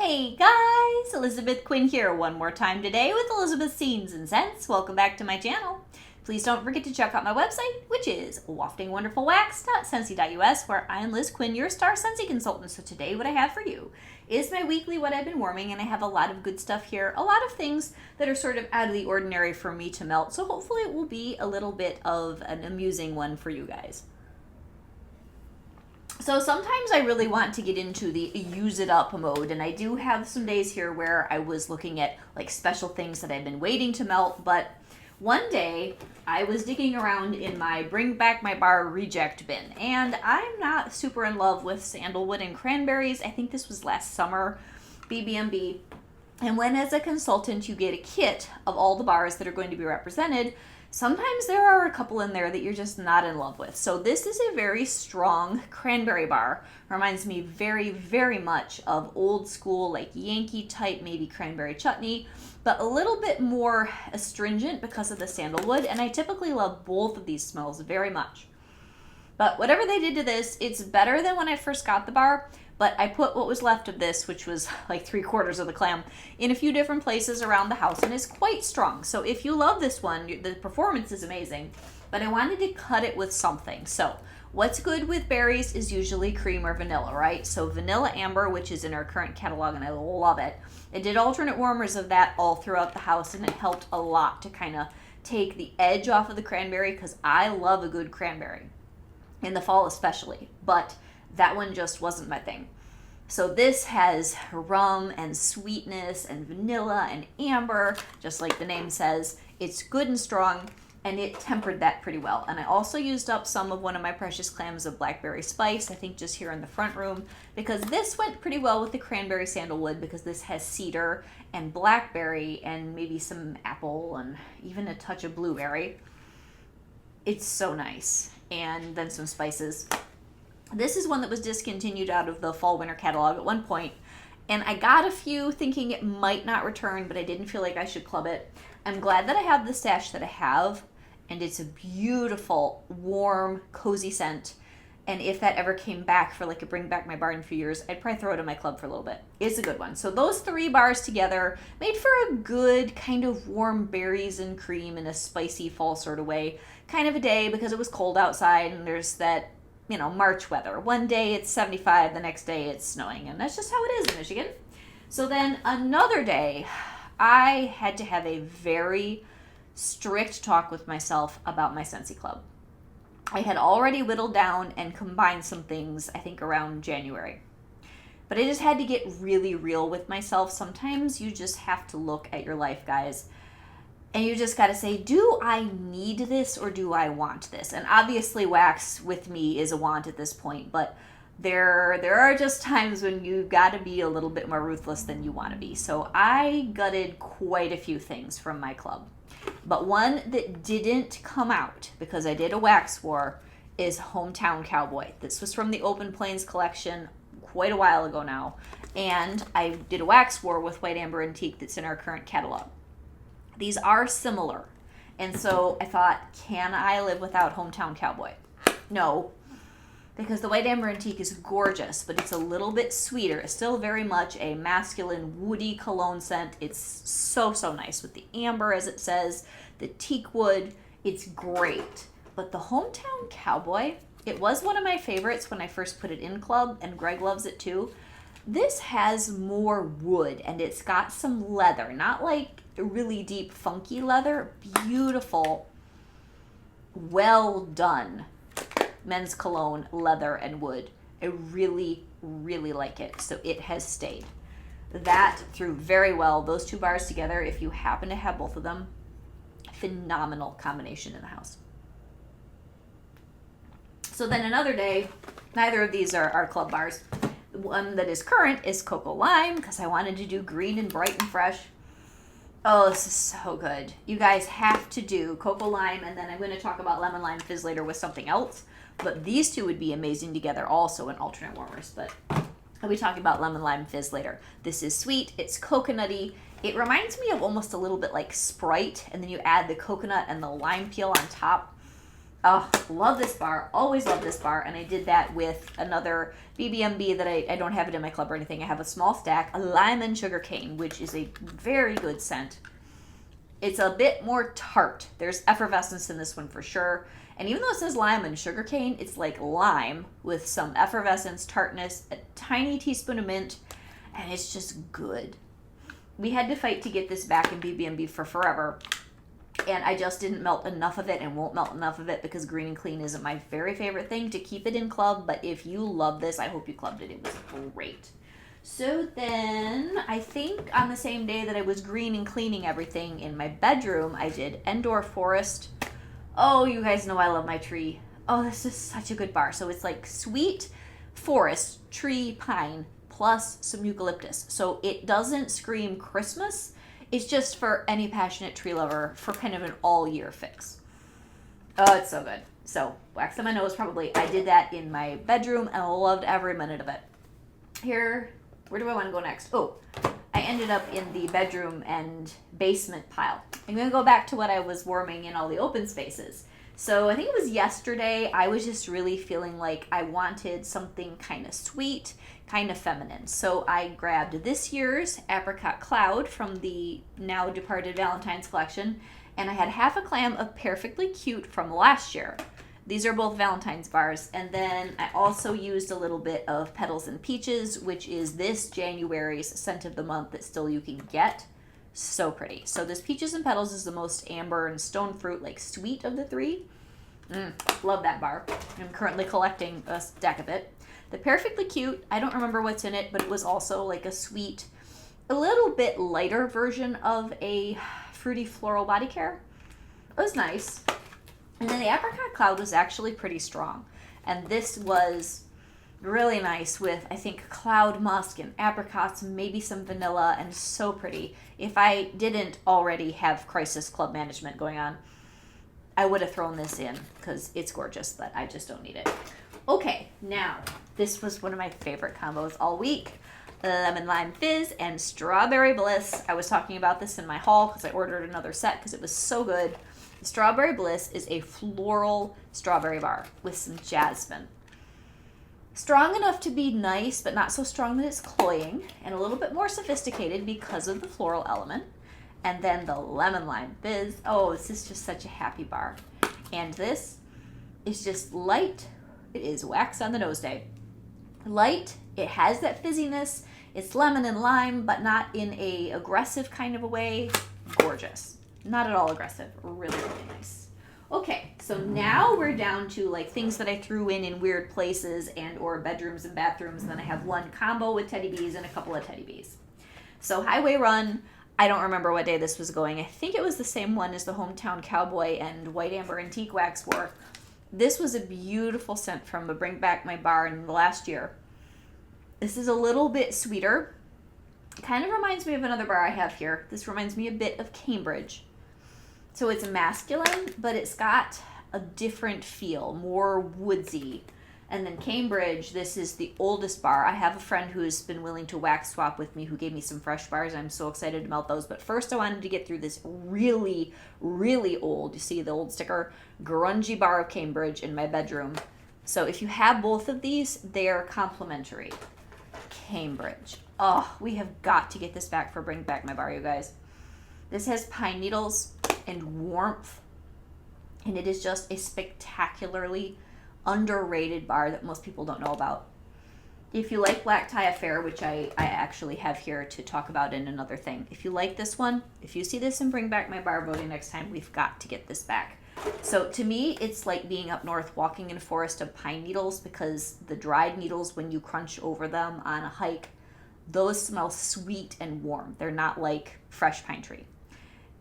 Hey guys, Elizabeth Quinn here one more time today with Elizabeth's Scenes and Scents. Welcome back to my channel. Please don't forget to check out my website, which is waftingwonderfulwax.scentsy.us, where I am Liz Quinn, your star Scentsy consultant. So today what I have for you is my weekly What I've Been Warming, and I have a lot of good stuff here, a lot of things that are sort of out of the ordinary for me to melt, so hopefully it will be a little bit of an amusing one for you guys. So sometimes I really want to get into the use it up mode, and I do have some days here where I was looking at like special things that I've been waiting to melt, but one day I was digging around in my Bring Back My Bar reject bin, and I'm not super in love with sandalwood and cranberries. I think this was last summer, BB&B. And when as a consultant you get a kit of all the bars that are going to be represented, sometimes there are a couple in there that you're just not in love with. So this is a very strong cranberry bar. Reminds me very, very much of old school, like Yankee type, maybe cranberry chutney, but a little bit more astringent because of the sandalwood. And I typically love both of these smells very much. But whatever they did to this, it's better than when I first got the bar. But I put what was left of this, which was like 3/4 of the clam, in a few different places around the house, and it's quite strong. So if you love this one, the performance is amazing, but I wanted to cut it with something. So what's good with berries is usually cream or vanilla, right? So vanilla amber, which is in our current catalog, and I love it. I did alternate warmers of that all throughout the house, and it helped a lot to kind of take the edge off of the cranberry, because I love a good cranberry, in the fall especially, but that one just wasn't my thing. So this has rum and sweetness and vanilla and amber, just like the name says. It's good and strong, and it tempered that pretty well. And I also used up some of one of my precious clams of blackberry spice, I think just here in the front room, because this went pretty well with the cranberry sandalwood, because this has cedar and blackberry and maybe some apple and even a touch of blueberry. It's so nice. And then some spices. This is one that was discontinued out of the fall winter catalog at one point, and I got a few thinking it might not return, but I didn't feel like I should club it. I'm glad that I have the stash that I have, and it's a beautiful, warm, cozy scent. And if that ever came back for like a Bring Back My Bar in a few years, I'd probably throw it in my club for a little bit. It's a good one. So those 3 bars together made for a good kind of warm berries and cream in a spicy fall sort of way kind of a day, because it was cold outside and there's that, you know, March weather. One day it's 75, the next day it's snowing, and that's just how it is in Michigan. So then another day, I had to have a very strict talk with myself about my Scentsy Club. I had already whittled down and combined some things, I think around January. But I just had to get really real with myself. Sometimes you just have to look at your life, guys. And you just got to say, do I need this or do I want this? And obviously wax with me is a want at this point, but there are just times when you got to be a little bit more ruthless than you want to be. So I gutted quite a few things from my club. But one that didn't come out, because I did a wax war, is Hometown Cowboy. This was from the Open Plains collection quite a while ago now. And I did a wax war with White Amber Antique that's in our current catalog. These are similar. And so I thought, can I live without Hometown Cowboy? No, because the White Amber Antique is gorgeous, but it's a little bit sweeter. It's still very much a masculine, woody cologne scent. It's so, so nice with the amber, as it says, the teak wood. It's great. But the Hometown Cowboy, it was one of my favorites when I first put it in club, and Greg loves it too. This has more wood, and it's got some leather, not like really deep funky leather, beautiful, well done men's cologne, leather and wood. I really, really like it, so it has stayed. That threw very well. Those 2 bars together, if you happen to have both of them, phenomenal combination in the house. So then another day, neither of these are our club bars. The one that is current is Cocoa Lime, because I wanted to do green and bright and fresh. Oh, this is so good. You guys have to do Cocoa Lime, and then I'm going to talk about Lemon Lime Fizz later with something else. But these 2 would be amazing together also in alternate warmers. But I'll be talking about Lemon Lime Fizz later. This is sweet. It's coconutty. It reminds me of almost a little bit like Sprite, and then you add the coconut and the lime peel on top. Oh, love this bar. Always love this bar. And I did that with another BBMB that I don't have it in my club or anything. I have a small stack, a lime and sugar cane, which is a very good scent. It's a bit more tart. There's effervescence in this one for sure. And even though it says lime and sugar cane, it's like lime with some effervescence, tartness, a tiny teaspoon of mint, and it's just good. We had to fight to get this back in BB&B for forever, and I just didn't melt enough of it and won't melt enough of it because green and clean isn't my very favorite thing to keep it in club, but if you love this, I hope you clubbed it. It was great. So then, I think on the same day that I was green and cleaning everything in my bedroom, I did Endor Forest. Oh, you guys know I love my tree. Oh, this is such a good bar. So it's like sweet forest, tree, pine, plus some eucalyptus. So it doesn't scream Christmas. It's just for any passionate tree lover for kind of an all-year fix. Oh, it's so good. So, wax on my nose probably. I did that in my bedroom and I loved every minute of it. Here, where do I want to go next? Oh, I ended up in the bedroom and basement pile. I'm going to go back to what I was warming in all the open spaces. So I think it was yesterday, I was just really feeling like I wanted something kind of sweet, kind of feminine. So I grabbed this year's Apricot Cloud from the now departed Valentine's collection, and I had half a clam of Perfectly Cute from last year. These are both Valentine's bars. And then I also used a little bit of Petals and Peaches, which is this January's scent of the month that still you can get. So pretty. So this Peaches and Petals is the most amber and stone fruit, like sweet of the three. Love that bar. I'm currently collecting a stack of it. The Perfectly Cute, I don't remember what's in it, but it was also like a sweet, a little bit lighter version of a fruity floral body care. It was nice. And then the Apricot Cloud was actually pretty strong. And this was really nice with, I think, cloud musk and apricots, maybe some vanilla, and so pretty. If I didn't already have crisis club management going on, I would have thrown this in because it's gorgeous, but I just don't need it. Okay, now, this was one of my favorite combos all week. Lemon Lime Fizz and Strawberry Bliss. I was talking about this in my haul because I ordered another set because it was so good. Strawberry Bliss is a floral strawberry bar with some jasmine. Strong enough to be nice, but not so strong that it's cloying, and a little bit more sophisticated because of the floral element. And then the Lemon Lime Fizz. Oh, this is just such a happy bar. And this is just light. It is wax on the nose day. Light, it has that fizziness. It's lemon and lime, but not in a aggressive kind of a way. Gorgeous. Not at all aggressive. Really, really nice. Okay, so now we're down to like things that I threw in weird places and or bedrooms and bathrooms. And then I have one combo with Teddy Bees and a couple of Teddy Bees. So Highway Run, I don't remember what day this was going. I think it was the same one as the Hometown Cowboy and White Amber Antique Wax were. This was a beautiful scent from a Bring Back My Bar in the last year. This is a little bit sweeter. It kind of reminds me of another bar I have here. This reminds me a bit of Cambridge. So it's masculine, but it's got a different feel, more woodsy. And then Cambridge, this is the oldest bar. I have a friend who's been willing to wax swap with me who gave me some fresh bars. I'm so excited to melt those. But first I wanted to get through this really, really old, you see the old sticker, grungy bar of Cambridge in my bedroom. So if you have both of these, they're complimentary. Cambridge. Oh, we have got to get this back for Bring Back My Bar, you guys. This has pine needles and warmth, and it is just a spectacularly underrated bar that most people don't know about. If you like Black Tie Affair, which I actually have here to talk about in another thing, if you like this one, if you see this in Bring Back My Bar voting next time, we've got to get this back. So to me, it's like being up north walking in a forest of pine needles, because the dried needles, when you crunch over them on a hike, those smell sweet and warm. They're not like fresh pine tree.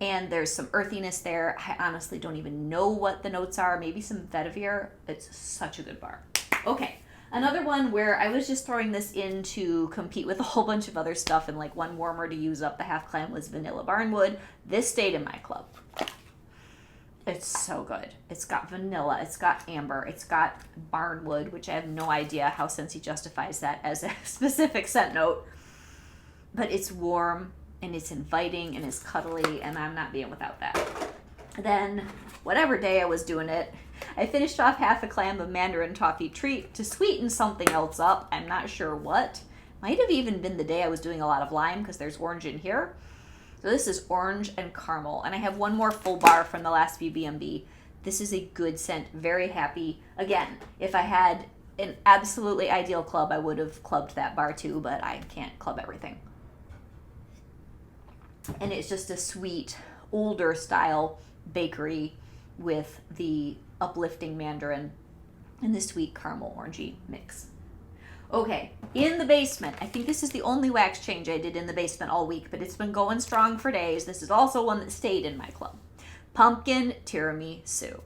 And there's some earthiness there. I honestly don't even know what the notes are. Maybe some vetiver. It's such a good bar. Okay, another one where I was just throwing this in to compete with a whole bunch of other stuff, and like one warmer to use up the half clam was Vanilla Barnwood. This stayed in my club. It's so good. It's got vanilla, it's got amber, it's got barnwood, which I have no idea how Scentsy justifies that as a specific scent note. But it's warm, and it's inviting, and it's cuddly, and I'm not being without that. Then, whatever day I was doing it, I finished off half a clam of mandarin toffee treat to sweeten something else up. I'm not sure what. Might have even been the day I was doing a lot of lime because there's orange in here. So this is orange and caramel. And I have one more full bar from the last BB&B. This is a good scent. Very happy. Again, if I had an absolutely ideal club, I would have clubbed that bar too, but I can't club everything. And it's just a sweet, older style bakery with the uplifting mandarin and the sweet caramel orangey mix. Okay, in the basement, I think this is the only wax change I did in the basement all week, but it's been going strong for days. This is also one that stayed in my club. Pumpkin tiramisu.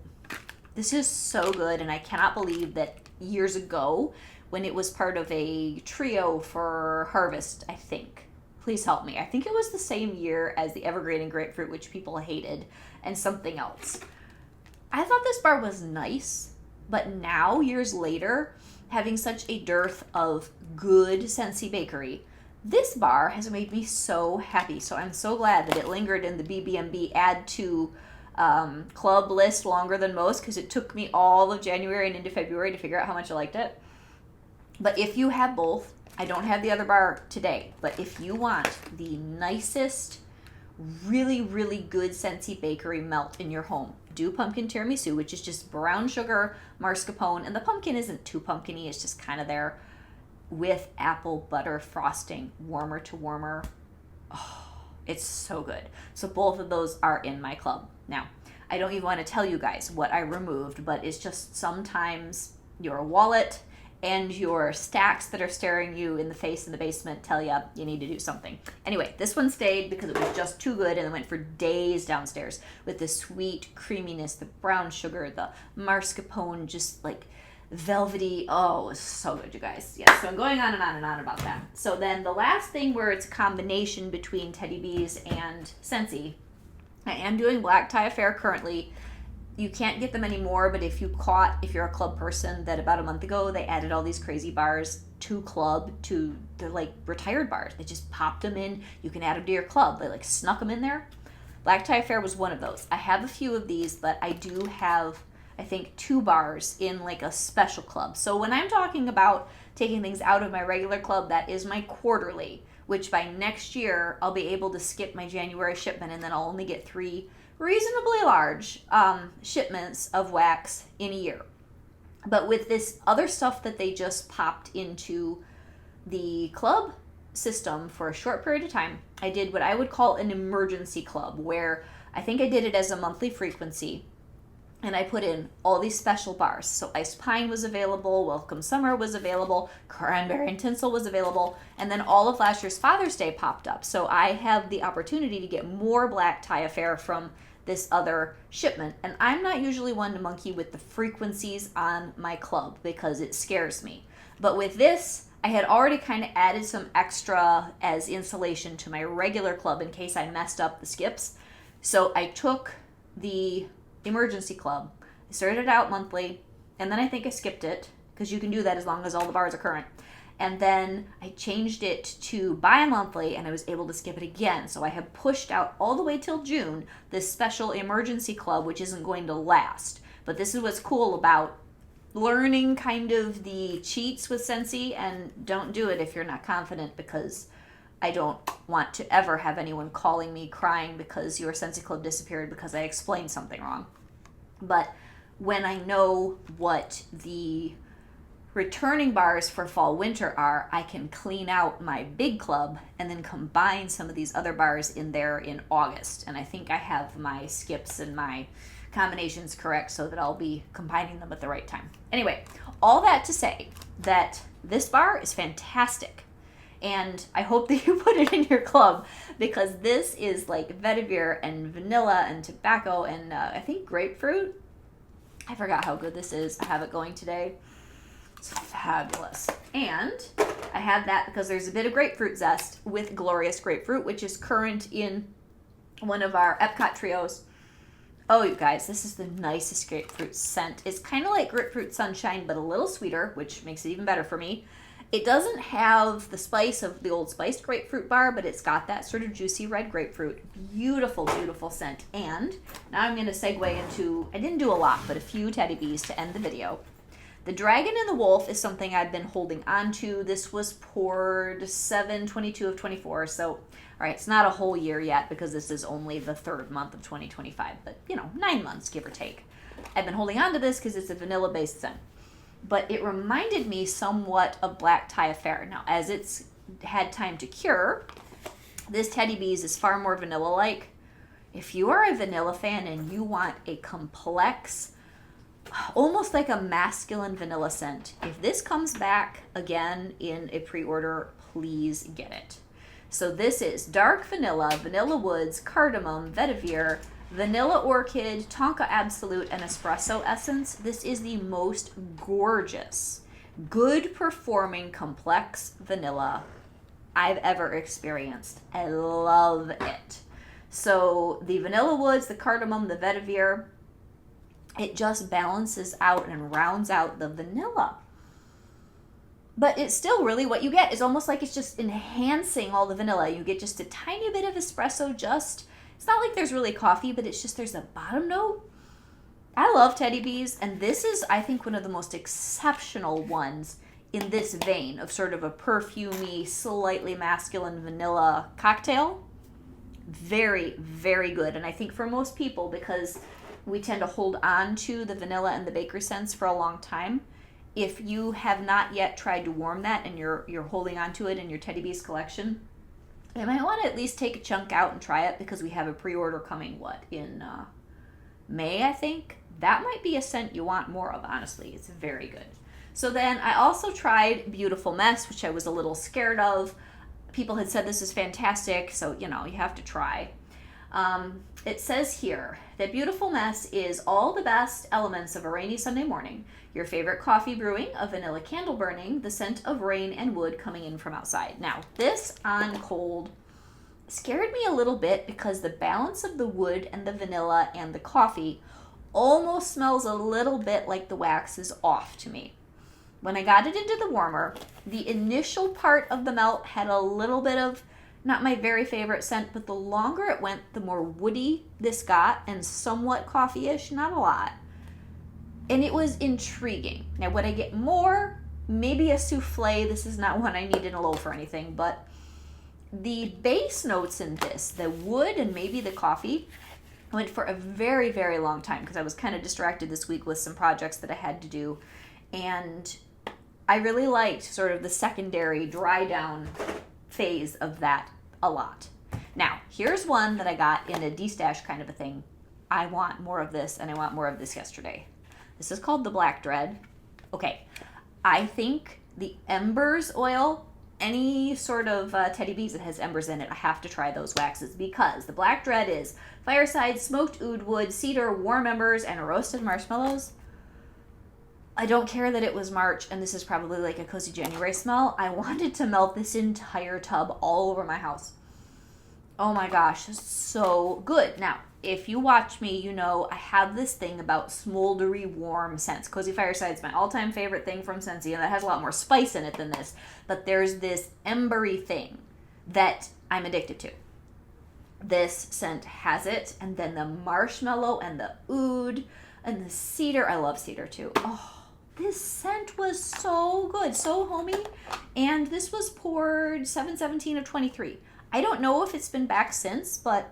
This is so good, and I cannot believe that years ago, when it was part of a trio for Harvest, I think. Please help me. I think it was the same year as the Evergreen and Grapefruit, which people hated, and something else. I thought this bar was nice, but now, years later, having such a dearth of good Scentsy bakery, this bar has made me so happy. So I'm so glad that it lingered in the BB&B add to club list longer than most, because it took me all of January and into February to figure out how much I liked it. But if you have both, I don't have the other bar today, but if you want the nicest, really, really good Scentsy bakery melt in your home, do pumpkin tiramisu, which is just brown sugar, mascarpone, and the pumpkin isn't too pumpkin-y, it's just kind of there, with apple butter frosting, warmer to warmer. Oh, it's so good. So both of those are in my club. Now, I don't even want to tell you guys what I removed, but it's just sometimes your wallet and your stacks that are staring you in the face in the basement tell you you need to do something. Anyway, this one stayed because it was just too good, and it went for days downstairs with the sweet creaminess, the brown sugar, the mascarpone, just like velvety. Oh, it was so good, you guys. Yes, so I'm going on and on and on about that. So then the last thing where it's a combination between Teddy Bees and Scentsy, I am doing Black Tie Affair currently. You can't get them anymore, but if you're a club person, that about a month ago they added all these crazy bars to club, they're like retired bars. They just popped them in. You can add them to your club. They like snuck them in there. Black Tie Affair was one of those. I have a few of these, but I do have, I think, 2 bars in like a special club. So when I'm talking about taking things out of my regular club, that is my quarterly, which by next year I'll be able to skip my January shipment, and then I'll only get 3 reasonably large shipments of wax in a year. But with this other stuff that they just popped into the club system for a short period of time, I did what I would call an emergency club, where I think I did it as a monthly frequency, and I put in all these special bars. So Iced Pine was available, Welcome Summer was available, Cranberry and Tinsel was available, and then all of last year's Father's Day popped up. So I have the opportunity to get more Black Tie Affair from this other shipment. And I'm not usually one to monkey with the frequencies on my club because it scares me. But with this, I had already kind of added some extra as insulation to my regular club in case I messed up the skips. So I took the emergency club, I started out monthly, and then I think I skipped it, because you can do that as long as all the bars are current. And then I changed it to bi-monthly, and I was able to skip it again. So I have pushed out all the way till June this special emergency club, which isn't going to last. But this is what's cool about learning kind of the cheats with Scentsy, and don't do it if you're not confident, because I don't want to ever have anyone calling me crying because your Scentsy club disappeared because I explained something wrong. But when I know what the returning bars for fall winter are, I can clean out my big club and then combine some of these other bars in there in August. And I think I have my skips and my combinations correct so that I'll be combining them at the right time. Anyway, all that to say that this bar is fantastic. And I hope that you put it in your club, because this is like vetiver and vanilla and tobacco and I think grapefruit. I forgot how good this is. I have it going today. It's fabulous. And I have that because there's a bit of grapefruit zest with Glorious Grapefruit, which is current in one of our Epcot trios. Oh, you guys, this is the nicest grapefruit scent. It's kind of like Grapefruit Sunshine, but a little sweeter, which makes it even better for me. It doesn't have the spice of the Old Spiced grapefruit bar, but it's got that sort of juicy red grapefruit. Beautiful, beautiful scent. And now I'm going to segue into, I didn't do a lot, but a few Teddy Bees to end the video. The Dragon and the Wolf is something I've been holding on to. This was poured 7/22 of 24, so all right, it's not a whole year yet because this is only the third month of 2025, but 9 months, give or take. I've been holding on to this because it's a vanilla-based scent. But it reminded me somewhat of Black Tie Affair. Now, as it's had time to cure, this Teddy Bees is far more vanilla-like. If you are a vanilla fan and you want a complex, almost like a masculine vanilla scent, if this comes back again in a pre-order, please get it. So this is dark vanilla, vanilla woods, cardamom, vetiver, vanilla orchid, tonka absolute, and espresso essence. This is the most gorgeous, good performing complex vanilla I've ever experienced. I love it. So the vanilla woods, the cardamom, the vetiver, it just balances out and rounds out the vanilla. But it's still really what you get is almost like it's just enhancing all the vanilla. You get just a tiny bit of espresso, it's not like there's really coffee, but it's just there's a bottom note. I love Teddy Bees, and this is, I think, one of the most exceptional ones in this vein of sort of a perfumey, slightly masculine vanilla cocktail. Very, very good. And I think for most people, because we tend to hold on to the vanilla and the bakery scents for a long time, if you have not yet tried to warm that and you're holding on to it in your Teddy Bees collection, you might want to at least take a chunk out and try it because we have a pre-order coming, in May, I think. That might be a scent you want more of, honestly. It's very good. So then I also tried Beautiful Mess, which I was a little scared of. People had said this is fantastic, so, you have to try. It says here that Beautiful Mess is all the best elements of a rainy Sunday morning. Your favorite coffee brewing, a vanilla candle burning, the scent of rain and wood coming in from outside. Now, this on cold scared me a little bit because the balance of the wood and the vanilla and the coffee almost smells a little bit like the wax is off to me. When I got it into the warmer, the initial part of the melt had a little bit of, not my very favorite scent, but the longer it went, the more woody this got and somewhat coffee-ish, not a lot. And it was intriguing. Now, would I get more? Maybe a souffle. This is not one I need in a loaf or anything, but the base notes in this, the wood and maybe the coffee, went for a very, very long time because I was kind of distracted this week with some projects that I had to do. And I really liked sort of the secondary dry down phase of that a lot. Now, here's one that I got in a de-stash kind of a thing. I want more of this, and I want more of this yesterday. This is called the Black Dread. Okay, I think the embers oil, any sort of Teddy Bees that has embers in it, I have to try those waxes because the Black Dread is fireside, smoked oud wood, cedar, warm embers, and roasted marshmallows. I don't care that it was March and this is probably like a cozy January smell. I wanted to melt this entire tub all over my house. Oh my gosh, so good. Now, if you watch me, you know I have this thing about smoldery warm scents. Cozy Fireside is my all-time favorite thing from Scentsy, and that has a lot more spice in it than this. But there's this embery thing that I'm addicted to. This scent has it, and then the marshmallow and the oud and the cedar. I love cedar too. Oh, this scent was so good, so homey. And this was poured 7/17 of 23. I don't know if it's been back since, but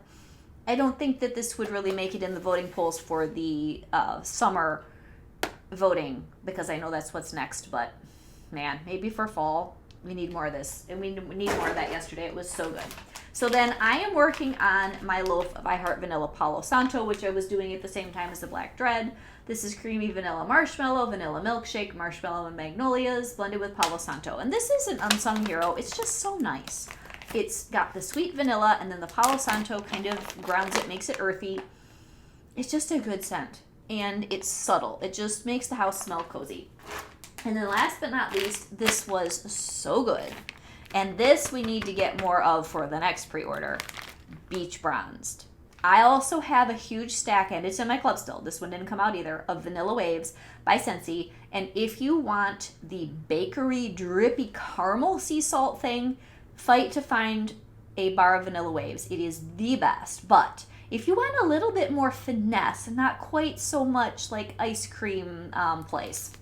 I don't think that this would really make it in the voting polls for the summer voting because I know that's what's next. But man, maybe for fall, we need more of this. And we need more of that yesterday. It was so good. So then I am working on my loaf of I Heart Vanilla Palo Santo, which I was doing at the same time as the Black Dread. This is creamy vanilla marshmallow, vanilla milkshake, marshmallow and magnolias blended with Palo Santo. And this is an unsung hero. It's just so nice. It's got the sweet vanilla and then the Palo Santo kind of grounds it, makes it earthy. It's just a good scent. And it's subtle. It just makes the house smell cozy. And then last but not least, this was so good. And this we need to get more of for the next pre-order. Beach Bronzed. I also have a huge stack, and it's in my club still. This one didn't come out either, of Vanilla Waves by Scentsy. And if you want the bakery drippy caramel sea salt thing, fight to find a bar of Vanilla Waves. It is the best. But if you want a little bit more finesse and not quite so much like ice cream place,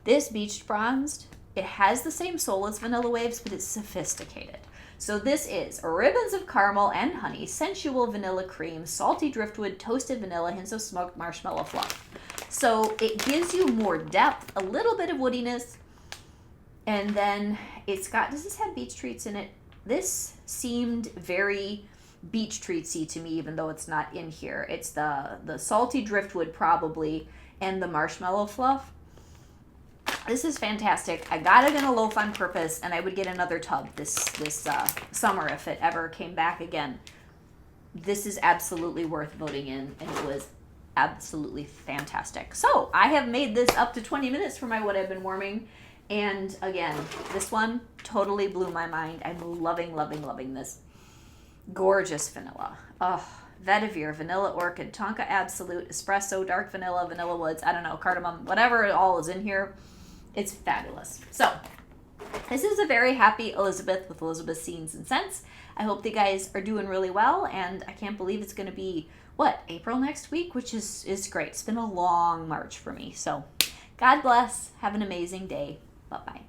this Beach Bronzed, it has the same soul as Vanilla Waves, but it's sophisticated. So this is ribbons of caramel and honey, sensual vanilla cream, salty driftwood, toasted vanilla, hints of smoked marshmallow fluff. So it gives you more depth, a little bit of woodiness, and then it's got, does this have beach treats in it? This seemed very beach treatsy to me, even though it's not in here. It's the salty driftwood probably, and the marshmallow fluff. This is fantastic. I got it in a loaf on purpose, and I would get another tub this summer if it ever came back again. This is absolutely worth voting in, and it was absolutely fantastic. So I have made this up to 20 minutes for my What I've Been Warming, and again, this one totally blew my mind. I'm loving, loving, loving this. Gorgeous vanilla. Oh, vetiver, vanilla orchid, tonka absolute, espresso, dark vanilla, vanilla woods, I don't know, cardamom, whatever it all is in here. It's fabulous. So this is a very happy Elizabeth with Elizabeth's Scenes and Scents. I hope you guys are doing really well, and I can't believe it's going to be, April next week, which is great. It's been a long March for me. So God bless. Have an amazing day. Bye-bye.